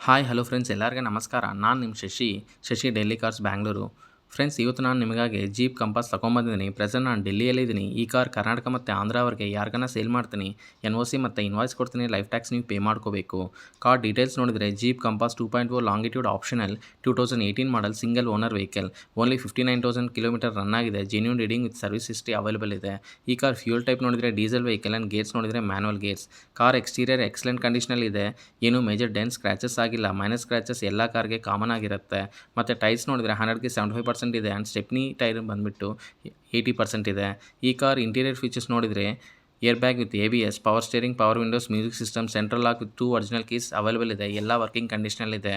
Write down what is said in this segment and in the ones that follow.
Hi hello friends, ಎಲ್ಲರಿಗೆ ನಮಸ್ಕಾರ. ನಾನು ನಿಮ್ಮ ಶಶಿ ಡೆಲ್ಲಿ ಕಾರ್ಸ್ ಬ್ಯಾಂಗ್ಳೂರು. ಫ್ರೆಂಡ್ಸ್, ಇವತ್ತು ನಾನು ನಿಮಗಾಗಿ ಜೀಪ್ ಕಂಪಾಸ್ ತೊಗೊಂಬಂದಿದ್ದೀನಿ. ಪ್ರೆಸೆಂಟ್ ನಾನು ಡೆಲ್ಲಿಯಲ್ಲಿದ್ದೀನಿ. ಈ ಕಾರ್ ಕರ್ನಾಟಕ ಮತ್ತು ಆಂಧ್ರವರೆಗೆ ಯಾರಿಗಾನ ಸೇಲ್ ಮಾಡ್ತೀನಿ. NOC ಮತ್ತು ಇನ್ವಾಯ್ಸ್ ಕೊಡ್ತೀನಿ. ಲೈಫ್ ಟ್ಯಾಕ್ಸ್ ನೀವು ಪೇ ಮಾಡ್ಕೋಬೇಕು. ಕಾರ್ ಡೀಟೇಲ್ಸ್ ನೋಡಿದರೆ Jeep Compass 2.0 longitude optional 2018 model single owner vehicle. Only 59,000 kilometre run ಆಗಿದೆ. Genuine reading with service history available ಇದೆ. ಈ ಕಾರ್ ಫ್ಯೂಲ್ ಟೈಪ್ ನೋಡಿದರೆ ಡೀಸೆಲ್ ವೆಹಿಕಲ್ ಆ್ಯಂಡ್ ಗೇರ್ಸ್ ನೋಡಿದರೆ manual gears. Car exterior excellent ಕಂಡೀಷನಲ್ಲಿ ಇದೆ. ಏನು major dent scratches ಆಗಿಲ್ಲ. Minor scratches ಎಲ್ಲ ಕಾರ್ಗೆ ಕಾಮನ್ ಆಗಿರುತ್ತೆ. ಮತ್ತು ಟೈರ್ಸ್ ನೋಡಿದರೆ 100ಗೆ 75% ಇದೆ. ಆ್ಯಂಡ್ ಸ್ಟೆಪ್ನಿ ಟೈರ್ ಬಂದುಬಿಟ್ಟು 80% ಇದೆ. ಈ ಕಾರ್ ಇಂಟೀರಿಯರ್ ಫೀಚರ್ಸ್ ನೋಡಿದರೆ air bag with ABS, power steering, power windows, music system, central lock with 2 original keys available ಇದೆ. ಎಲ್ಲ ವರ್ಕಿಂಗ್ ಕಂಡೀಷನಲ್ಲಿದೆ.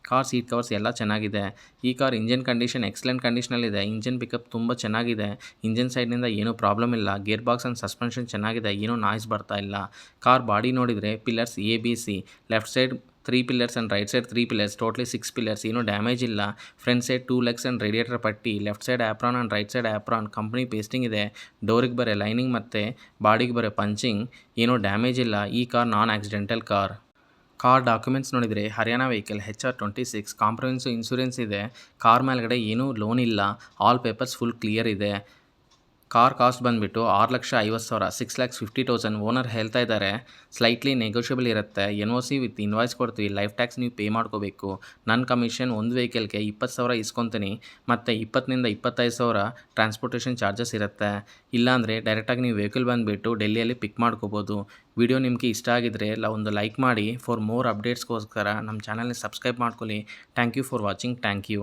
ಕಾರ್ ಸೀಟ್ ಕವರ್ಸ್ ಎಲ್ಲ ಚೆನ್ನಾಗಿದೆ. ಈ ಕಾರ್ ಇಂಜಿನ್ ಕಂಡೀಷನ್ ಎಕ್ಸಲೆಂಟ್ ಕಂಡೀಷನಲ್ಲಿದೆ. ಇಂಜಿನ್ ಪಿಕಪ್ ತುಂಬ ಚೆನ್ನಾಗಿದೆ. ಇಂಜಿನ್ ಸೈಡ್ನಿಂದ ಏನೂ ಪ್ರಾಬ್ಲಮ್ ಇಲ್ಲ. ಗೇರ್ ಬಾಕ್ಸ್ ಆ್ಯಂಡ್ ಸಸ್ಪೆನ್ಷನ್ ಚೆನ್ನಾಗಿದೆ. ಏನೂ ನಾಯ್ಸ್ ಬರ್ತಾ ಇಲ್ಲ. ಕಾರ್ ಬಾಡಿ ನೋಡಿದರೆ pillars ABC, left side 3 pillars and right side 3 pillars, totally 6 pillars. ಏನೂ ಡ್ಯಾಮೇಜ್ ಇಲ್ಲ. Front side 2 legs and radiator ಪಟ್ಟಿ, left side apron and right side apron, company pasting ಇದೆ. ಡೋರಿಗೆ ಬರೋ ಲೈನಿಂಗ್ ಮತ್ತು ಬಾಡಿಗೆ ಬರೋ ಪಂಚಿಂಗ್, ಏನೂ ಡ್ಯಾಮೇಜ್ ಇಲ್ಲ. ಈ car non accidental car. Car documents ನೋಡಿದರೆ Haryana vehicle, HR26, comprehensive insurance ಇದೆ. ಕಾರ್ ಮೇಲ್ಗಡೆ ಏನೂ ಲೋನ್ ಇಲ್ಲ. ಆಲ್ ಪೇಪರ್ಸ್ ಫುಲ್ ಕ್ಲಿಯರ್ ಇದೆ. ಕಾರ್ ಕಾಸ್ಟ್ ಬಂದುಬಿಟ್ಟು 6,50,000, 6,50,000 ಓನರ್ ಹೇಳ್ತಾ ಇದ್ದಾರೆ. ಸ್ಲೈಟ್ಲಿ ನೆಗೋಷಿಯಬಲ್ ಇರುತ್ತೆ. NOC ವಿತ್ ಇನ್ವಾಯ್ಸ್ ಕೊಡ್ತೀವಿ. ಲೈಫ್ ಟ್ಯಾಕ್ಸ್ ನೀವು ಪೇ ಮಾಡ್ಕೋಬೇಕು. ನನ್ನ ಕಮಿಷನ್ ಒಂದು ವೆಹಿಕಲ್ಗೆ 20,000 ಇಸ್ಕೊತೀನಿ. ಮತ್ತು 20,000 to 25,000 ಟ್ರಾನ್ಸ್ಪೋರ್ಟೇಷನ್ ಚಾರ್ಜಸ್ ಇರುತ್ತೆ. ಇಲ್ಲಾಂದರೆ ಡೈರೆಕ್ಟಾಗಿ ನೀವು ವೆಹಿಕಲ್ ಬಂದುಬಿಟ್ಟು ಡೆಲ್ಲಿಯಲ್ಲಿ ಪಿಕ್ ಮಾಡ್ಕೋಬೋದು. ವಿಡಿಯೋ ನಿಮಗೆ ಇಷ್ಟ ಆಗಿದ್ದರೆ ಒಂದು ಲೈಕ್ ಮಾಡಿ. ಫಾರ್ ಮೋರ್ ಅಪ್ಡೇಟ್ಸ್ಗೋಸ್ಕರ ನಮ್ಮ ಚಾನಲ್ನ ಸಬ್ಸ್ಕ್ರೈಬ್ ಮಾಡ್ಕೊಳ್ಳಿ. Thank you for watching. Thank you.